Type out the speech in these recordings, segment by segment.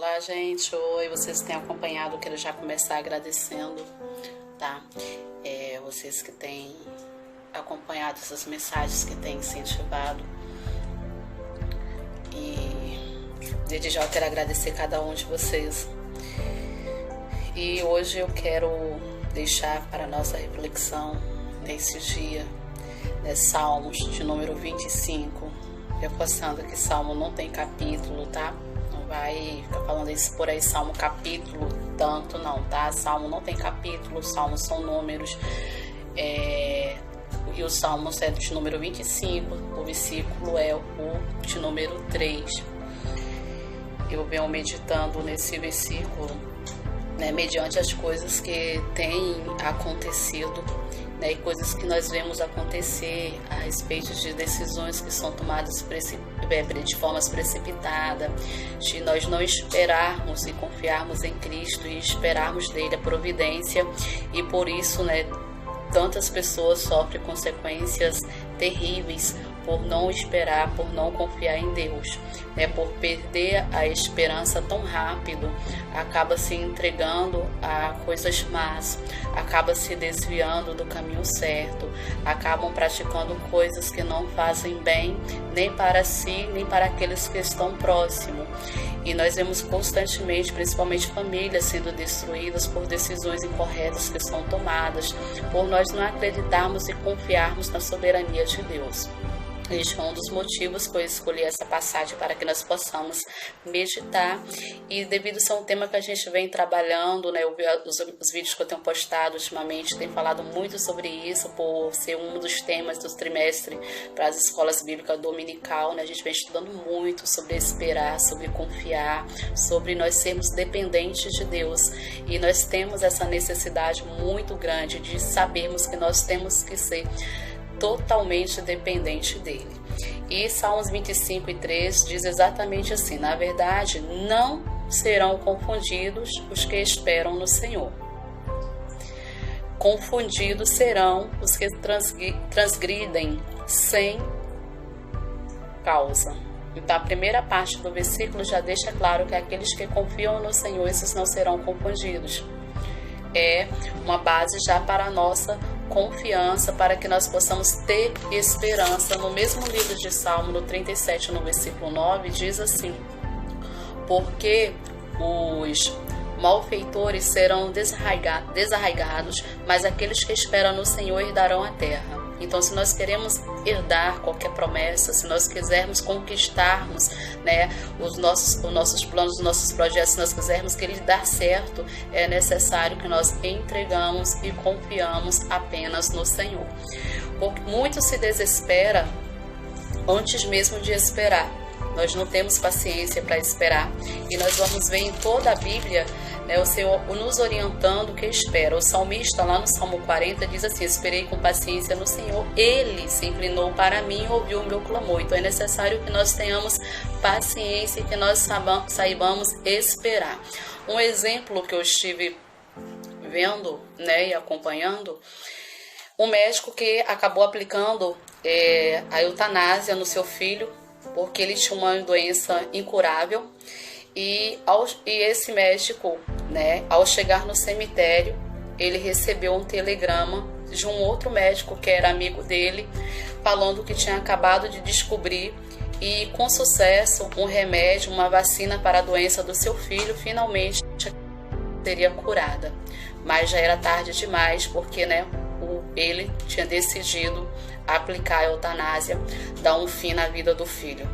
Olá, gente. Oi, vocês têm acompanhado, eu quero já começar agradecendo, tá? Vocês que têm acompanhado essas mensagens, que têm incentivado. E desde já eu quero agradecer cada um de vocês. E hoje eu quero deixar para a nossa reflexão nesse dia, Salmos de número 25. Reforçando que Salmo não tem capítulo, tá? Não vai ficar falando isso por aí, Salmo capítulo, tanto não, tá? Salmo não tem capítulo, Salmos são números. E o Salmo é de número 25, o versículo é o de número 3. Eu venho meditando nesse versículo, mediante as coisas que têm acontecido, e coisas que nós vemos acontecer a respeito de decisões que são tomadas de formas precipitadas, de nós não esperarmos e confiarmos em Cristo e esperarmos dele a providência, e por isso, tantas pessoas sofrem consequências terríveis por não esperar, por não confiar em Deus, por perder a esperança tão rápido, acaba se entregando a coisas más, acaba se desviando do caminho certo, acabam praticando coisas que não fazem bem nem para si, nem para aqueles que estão próximos. E nós vemos constantemente, principalmente famílias sendo destruídas por decisões incorretas que são tomadas, por nós não acreditarmos e confiarmos na soberania de Deus. Este é um dos motivos que eu escolhi essa passagem para que nós possamos meditar, e devido a ser um tema que a gente vem trabalhando, os vídeos que eu tenho postado ultimamente têm falado muito sobre isso, por ser um dos temas do trimestre para as escolas bíblicas dominical, a gente vem estudando muito sobre esperar, sobre confiar, sobre nós sermos dependentes de Deus, e nós temos essa necessidade muito grande de sabermos que nós temos que ser totalmente dependente dele. E Salmos 25 e 3 diz exatamente assim: na verdade, não serão confundidos os que esperam no Senhor. Confundidos serão os que transgridem sem causa. Então, a primeira parte do versículo já deixa claro que aqueles que confiam no Senhor, esses não serão confundidos. É uma base já para a nossa confiança, para que nós possamos ter esperança. No mesmo livro de Salmo, no 37, no versículo 9, diz assim: porque os malfeitores serão desarraigados, mas aqueles que esperam no Senhor herdarão a terra. Então, se nós queremos herdar qualquer promessa, se nós quisermos conquistarmos os nossos planos, os nossos projetos, se nós quisermos que ele dê certo, é necessário que nós entregamos e confiamos apenas no Senhor. Porque muito se desespera antes mesmo de esperar. Nós não temos paciência para esperar, e nós vamos ver em toda a Bíblia o Senhor nos orientando que espera. O salmista lá no Salmo 40 diz assim: esperei com paciência no Senhor, ele se inclinou para mim e ouviu o meu clamor. Então é necessário que nós tenhamos paciência e que nós saibamos esperar. Um exemplo que eu estive vendo e acompanhando, um médico que acabou aplicando a eutanásia no seu filho, porque ele tinha uma doença incurável, e esse médico, ao chegar no cemitério, ele recebeu um telegrama de um outro médico que era amigo dele, falando que tinha acabado de descobrir, e com sucesso, um remédio, uma vacina para a doença do seu filho, finalmente seria curada. Mas já era tarde demais, porque ele tinha decidido aplicar a eutanásia, dar um fim na vida do filho.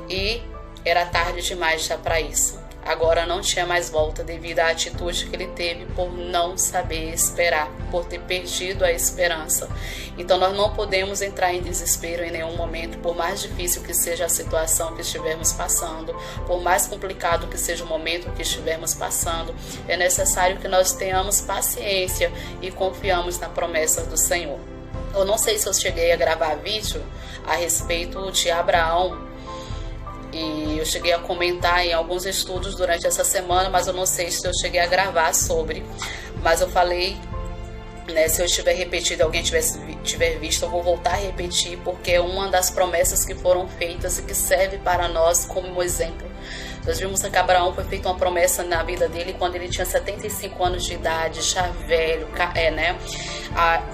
E era tarde demais já para isso. Agora não tinha mais volta devido à atitude que ele teve por não saber esperar, por ter perdido a esperança. Então nós não podemos entrar em desespero em nenhum momento, por mais difícil que seja a situação que estivermos passando, por mais complicado que seja o momento que estivermos passando. É necessário que nós tenhamos paciência e confiamos na promessa do Senhor. Eu não sei se eu cheguei a gravar vídeo a respeito de Abraão, e eu cheguei a comentar em alguns estudos durante essa semana, mas eu não sei se eu cheguei a gravar sobre. Mas eu falei, se eu tiver repetido, alguém tiver visto, eu vou voltar a repetir, porque é uma das promessas que foram feitas e que serve para nós como exemplo Nós vimos que Abraão foi feita uma promessa na vida dele quando ele tinha 75 anos de idade, já velho, né?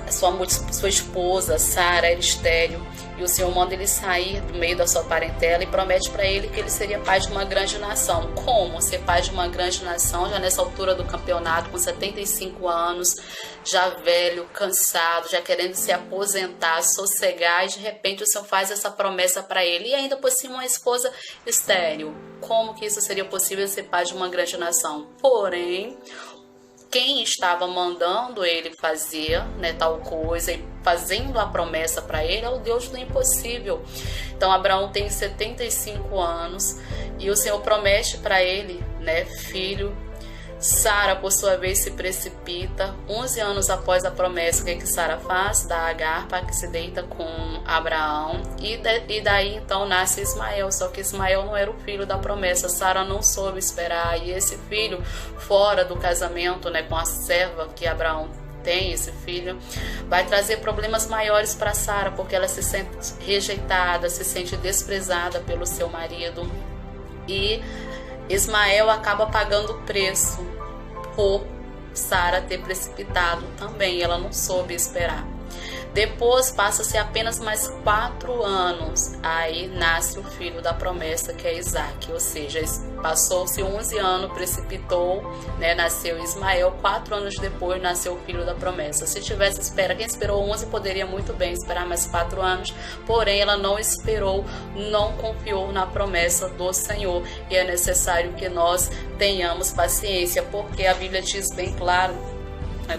Sua esposa, Sara, era estéril. E o Senhor manda ele sair do meio da sua parentela e promete para ele que ele seria pai de uma grande nação. Como ser pai de uma grande nação, já nessa altura do campeonato, com 75 anos, já velho, cansado, já querendo se aposentar, sossegar, e de repente o Senhor faz essa promessa para ele. E ainda por cima uma esposa estéril. Como que isso seria possível, ser pai de uma grande nação? Porém, quem estava mandando ele fazer, né, tal coisa e fazendo a promessa para ele é o Deus do impossível. Então Abraão tem 75 anos e o Senhor promete para ele, né, filho. Sara, por sua vez, se precipita. 11 anos após a promessa, o que Sara faz? Dá Agar para que se deita com Abraão. E daí então nasce Ismael. Só que Ismael não era o filho da promessa. Sara não soube esperar. E esse filho, fora do casamento, né, com a serva que Abraão tem, esse filho, vai trazer problemas maiores para Sara, porque ela se sente rejeitada, se sente desprezada pelo seu marido. E Ismael acaba pagando o preço por Sara ter precipitado também. Ela não soube esperar. Depois passa-se apenas mais 4 anos. Aí nasce o filho da promessa, que é Isaac. Ou seja, passou-se 11 anos, precipitou, né, nasceu Ismael. 4 anos depois nasceu o filho da promessa. Se tivesse espera, quem esperou 11 poderia muito bem esperar mais 4 anos. Porém, ela não esperou, não confiou na promessa do Senhor. E é necessário que nós tenhamos paciência, porque a Bíblia diz bem claro,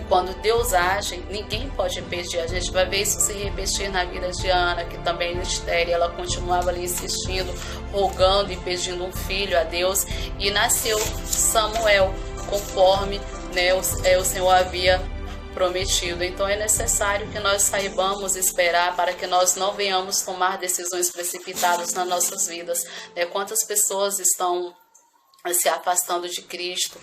quando Deus age, ninguém pode impedir. A gente vai ver isso se repetir na vida de Ana, que também no estéril, ela continuava ali insistindo, rogando e pedindo um filho a Deus, e nasceu Samuel, conforme, né, o Senhor havia prometido. Então é necessário que nós saibamos esperar para que nós não venhamos tomar decisões precipitadas nas nossas vidas. Quantas pessoas estão se afastando de Cristo?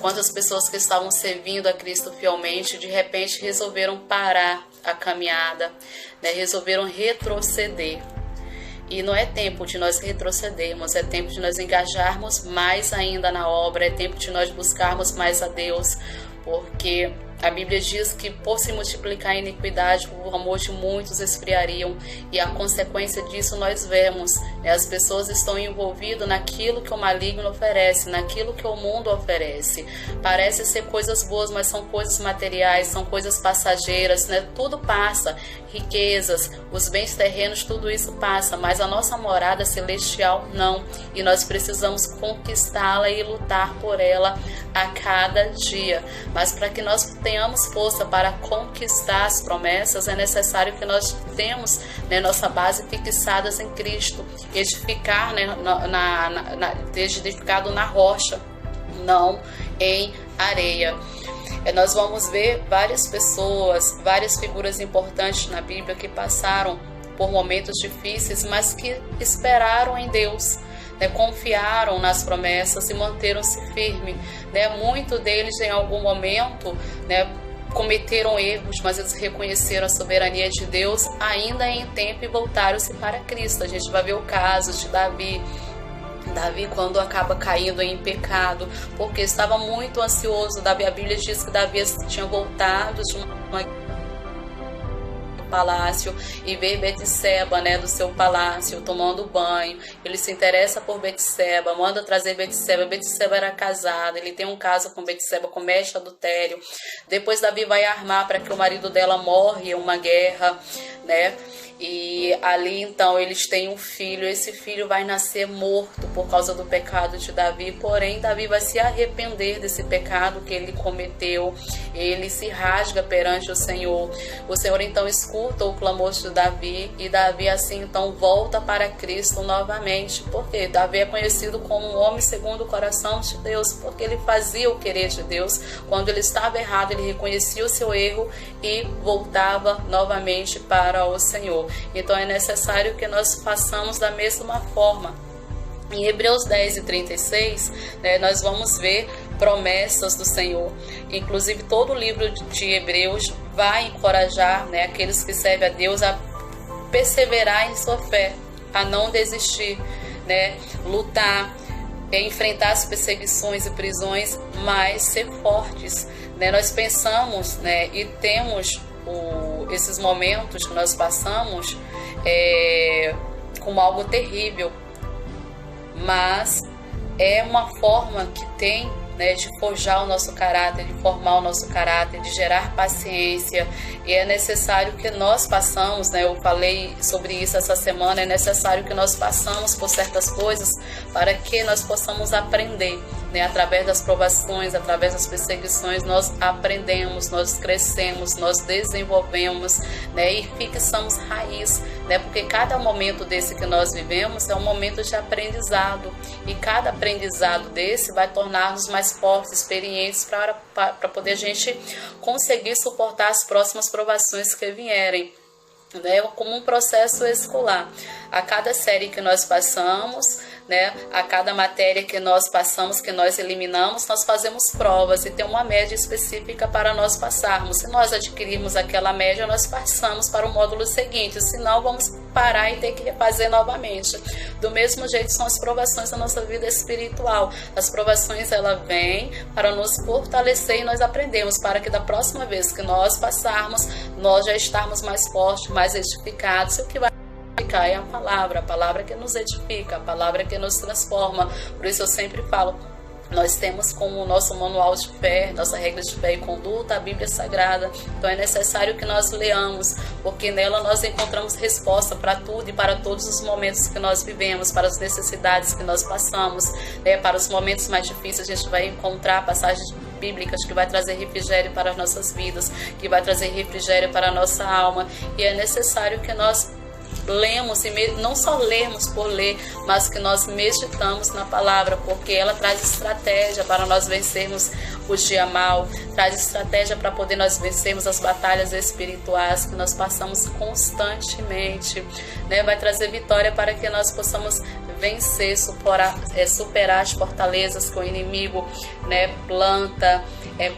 Quantas pessoas que estavam servindo a Cristo fielmente, de repente resolveram parar a caminhada, né? Resolveram retroceder. E não é tempo de nós retrocedermos, é tempo de nós engajarmos mais ainda na obra, é tempo de nós buscarmos mais a Deus, porque a Bíblia diz que por se multiplicar a iniquidade, o amor de muitos esfriariam, e a consequência disso nós vemos, né? As pessoas estão envolvidas naquilo que o maligno oferece, naquilo que o mundo oferece. Parece ser coisas boas, mas são coisas materiais, são coisas passageiras, né? Tudo passa, riquezas, os bens terrenos, tudo isso passa, mas a nossa morada celestial não, e nós precisamos conquistá-la e lutar por ela a cada dia. Mas para que nós tenhamos força para conquistar as promessas, é necessário que nós temos, né, nossa base fixadas em Cristo, edificar, né, edificado na rocha, não em areia. Nós vamos ver várias pessoas, várias figuras importantes na Bíblia que passaram por momentos difíceis, mas que esperaram em Deus, né, confiaram nas promessas e manteram-se firmes, né? Muitos deles em algum momento, né, cometeram erros, mas eles reconheceram a soberania de Deus ainda em tempo e voltaram-se para Cristo. A gente vai ver o caso de Davi, quando acaba caindo em pecado, porque estava muito ansioso. A Bíblia diz que Davi tinha voltado de uma palácio e vê Betseba, né, do seu palácio tomando banho. Ele se interessa por Betseba, manda trazer Betseba. Betseba era casada, ele tem um caso com Betseba, comete adultério. Depois Davi vai armar para que o marido dela morre em uma guerra, né? E ali então eles têm um filho. Esse filho vai nascer morto por causa do pecado de Davi. Porém, Davi vai se arrepender desse pecado que ele cometeu. Ele se rasga perante o Senhor. O Senhor então escuta o clamor de Davi, e Davi assim então volta para Cristo novamente. Porque Davi é conhecido como um homem segundo o coração de Deus, porque ele fazia o querer de Deus. Quando ele estava errado, ele reconhecia o seu erro e voltava novamente para o Senhor. Então é necessário que nós façamos da mesma forma. Em Hebreus 10:36, né, nós vamos ver promessas do Senhor. Inclusive todo o livro de Hebreus vai encorajar, né, aqueles que servem a Deus a perseverar em sua fé, a não desistir, né, lutar, enfrentar as perseguições e prisões, mas ser fortes, né? Nós pensamos, né, e temos esses momentos que nós passamos como algo terrível, mas é uma forma que tem, né, de forjar o nosso caráter, de formar o nosso caráter, de gerar paciência. E é necessário que nós passamos, né, eu falei sobre isso essa semana, é necessário que nós passamos por certas coisas para que nós possamos aprender, né, através das provações, através das perseguições, nós aprendemos, nós crescemos, nós desenvolvemos, né, e fixamos raiz, né, porque cada momento desse que nós vivemos é um momento de aprendizado, e cada aprendizado desse vai tornar-nos mais fortes, experientes, para poder a gente conseguir suportar as próximas provações que vierem, né, como um processo escolar. A cada série que nós passamos, né, a cada matéria que nós passamos, que nós eliminamos, nós fazemos provas e tem uma média específica para nós passarmos. Se nós adquirirmos aquela média, nós passamos para o módulo seguinte, senão vamos parar e ter que refazer novamente. Do mesmo jeito são as provações da nossa vida espiritual. As provações, ela vem para nos fortalecer e nós aprendemos, para que da próxima vez que nós passarmos, nós já estarmos mais fortes, mais edificados. E o que vai é a palavra que nos edifica, a palavra que nos transforma. Por isso eu sempre falo, nós temos como nosso manual de fé, nossa regra de fé e conduta, a Bíblia Sagrada. Então é necessário que nós leamos, porque nela nós encontramos resposta para tudo e para todos os momentos que nós vivemos, para as necessidades que nós passamos, né? Para os momentos mais difíceis a gente vai encontrar passagens bíblicas que vai trazer refrigério para as nossas vidas, que vai trazer refrigério para a nossa alma. E é necessário que nós lemos, e não só lermos por ler, mas que nós meditamos na palavra, porque ela traz estratégia para nós vencermos o dia mal, traz estratégia para poder nós vencermos as batalhas espirituais que nós passamos constantemente, né? Vai trazer vitória para que nós possamos vencer, superar as fortalezas que o inimigo, né, planta,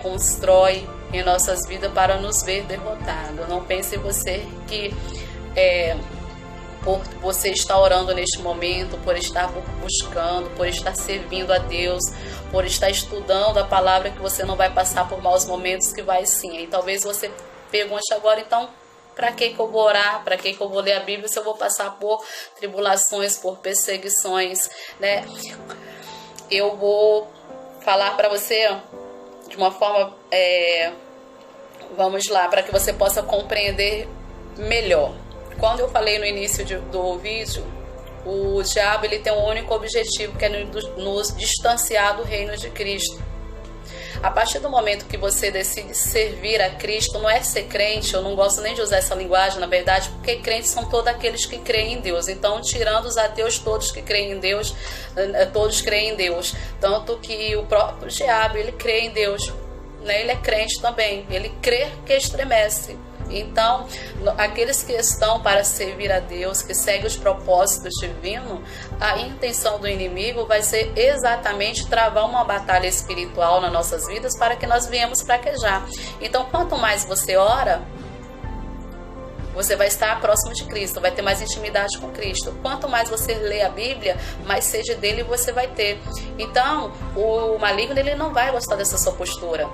constrói em nossas vidas para nos ver derrotados. Não pense você que por você estar orando neste momento, por estar buscando, por estar servindo a Deus, por estar estudando a palavra, que você não vai passar por maus momentos, que vai sim. E talvez você pergunte agora, então, para que eu vou orar? Para que eu vou ler a Bíblia se eu vou passar por tribulações, por perseguições, né? Eu vou falar para você de uma forma, vamos lá, para que você possa compreender melhor. Quando eu falei no início do vídeo, o diabo ele tem um único objetivo, que é nos distanciar do reino de Cristo. A partir do momento que você decide servir a Cristo, não é ser crente, eu não gosto nem de usar essa linguagem, na verdade, porque crentes são todos aqueles que creem em Deus. Então, tirando os ateus, todos que creem em Deus, todos creem em Deus. Tanto que o próprio diabo, ele crê em Deus, né? Ele é crente também, ele crê que estremece. Então, aqueles que estão para servir a Deus, que seguem os propósitos divinos, a intenção do inimigo vai ser exatamente travar uma batalha espiritual nas nossas vidas para que nós venhamos fraquejar. Então, quanto mais você ora, você vai estar próximo de Cristo, vai ter mais intimidade com Cristo. Quanto mais você lê a Bíblia, mais sede dele você vai ter. Então, o maligno ele não vai gostar dessa sua postura.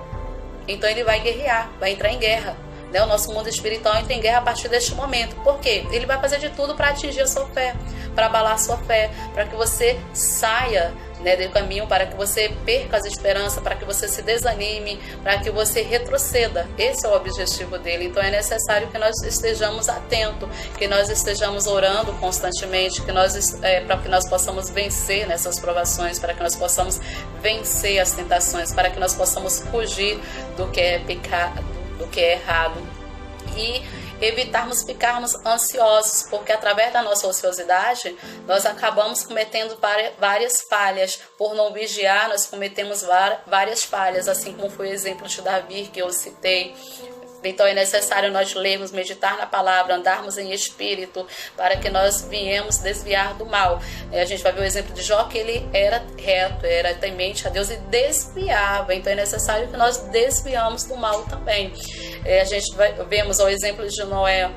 Então, ele vai guerrear, vai entrar em guerra. O nosso mundo espiritual entra em guerra a partir deste momento. Por quê? Ele vai fazer de tudo para atingir a sua fé, para abalar a sua fé, para que você saia, né, do caminho, para que você perca as esperanças, para que você se desanime, para que você retroceda. Esse é o objetivo dele. Então é necessário que nós estejamos atentos, que nós estejamos orando constantemente, para que nós possamos vencer nessas provações, para que nós possamos vencer as tentações, para que nós possamos fugir do que é pecado, do que é errado, e evitarmos ficarmos ansiosos, porque através da nossa ociosidade nós acabamos cometendo várias falhas. Por não vigiar, nós cometemos várias falhas, assim como foi o exemplo de Davi que eu citei. Então é necessário nós lermos, meditar na palavra, andarmos em espírito, para que nós viemos desviar do mal. A gente vai ver o exemplo de Jó, que ele era reto, era temente a Deus e desviava. Então é necessário que nós desviamos do mal também. A gente vemos o exemplo de Noé.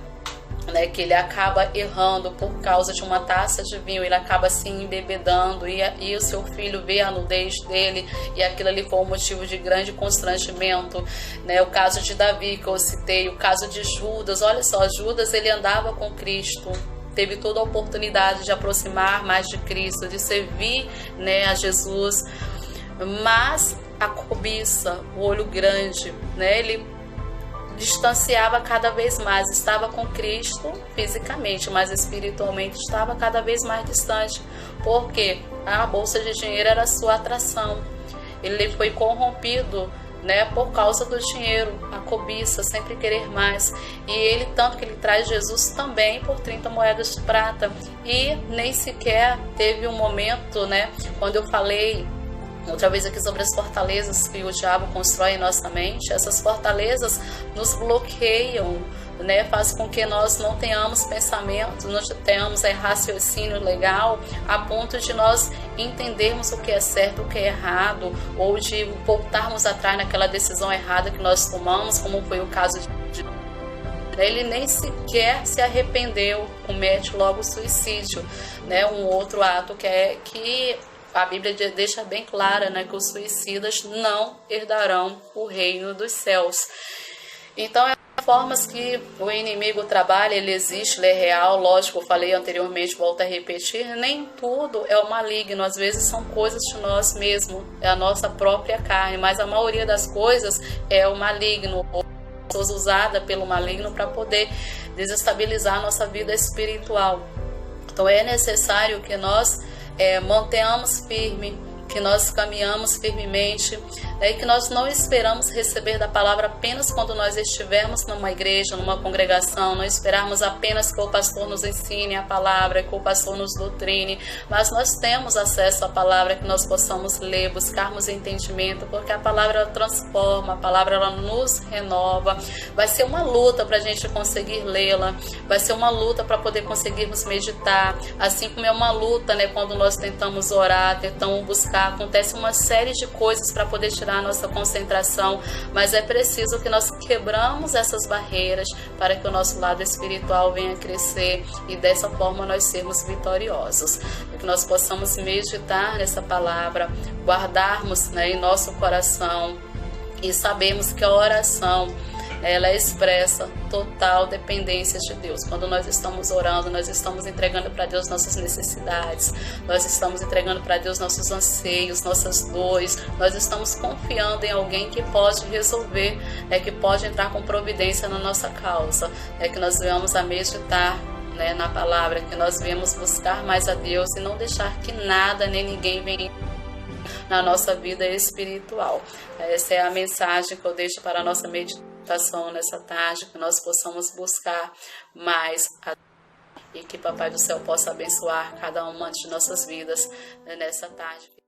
né, que ele acaba errando por causa de uma taça de vinho, ele acaba se embebedando e o seu filho vê a nudez dele e aquilo ali foi um motivo de grande constrangimento, né? O caso de Davi que eu citei, o caso de Judas, olha só, Judas ele andava com Cristo, teve toda a oportunidade de aproximar mais de Cristo, de servir, né, a Jesus, mas a cobiça, o olho grande, né, ele distanciava cada vez mais, estava com Cristo fisicamente, mas espiritualmente estava cada vez mais distante, porque a bolsa de dinheiro era a sua atração. Ele foi corrompido, né, por causa do dinheiro, a cobiça, sempre querer mais. E ele, tanto que ele traz Jesus também por 30 moedas de prata. E nem sequer teve um momento, né, quando eu falei outra vez aqui sobre as fortalezas que o diabo constrói em nossa mente. Essas fortalezas nos bloqueiam, né? Faz com que nós não tenhamos pensamento, não tenhamos raciocínio legal, a ponto de nós entendermos o que é certo, o que é errado, ou de voltarmos atrás naquela decisão errada que nós tomamos, como foi o caso de ele nem sequer se arrependeu, comete logo suicídio, né? Um outro ato que a Bíblia deixa bem clara, né, que os suicidas não herdarão o reino dos céus. Então, é formas que o inimigo trabalha, ele existe, ele é real, lógico, eu falei anteriormente, volto a repetir, nem tudo é o maligno, às vezes são coisas de nós mesmos, é a nossa própria carne, mas a maioria das coisas é o maligno, ou pessoas usadas pelo maligno para poder desestabilizar a nossa vida espiritual. Então é necessário que nós mantenhamos firme, que nós caminhamos firmemente, né, e que nós não esperamos receber da palavra apenas quando nós estivermos numa igreja, numa congregação, não esperarmos apenas que o pastor nos ensine a palavra, que o pastor nos doutrine, mas nós temos acesso à palavra, que nós possamos ler, buscarmos entendimento, porque a palavra ela transforma, a palavra ela nos renova. Vai ser uma luta para a gente conseguir lê-la, vai ser uma luta para poder conseguirmos meditar, assim como é uma luta, né, quando nós tentamos orar, tentamos buscar, acontece uma série de coisas para poder tirar a nossa concentração, mas é preciso que nós quebramos essas barreiras para que o nosso lado espiritual venha crescer e dessa forma nós sermos vitoriosos, que nós possamos meditar nessa palavra, guardarmos, né, em nosso coração e sabemos que a oração ela expressa total dependência de Deus. Quando nós estamos orando, nós estamos entregando para Deus nossas necessidades, nós estamos entregando para Deus nossos anseios, nossas dores, nós estamos confiando em alguém que pode resolver, que pode entrar com providência na nossa causa, que nós venhamos a meditar, né, na palavra, que nós venhamos buscar mais a Deus e não deixar que nada nem ninguém venha na nossa vida espiritual. Essa é a mensagem que eu deixo para a nossa meditação nessa tarde, que nós possamos buscar mais e que Papai do Céu possa abençoar cada uma de nossas vidas nessa tarde.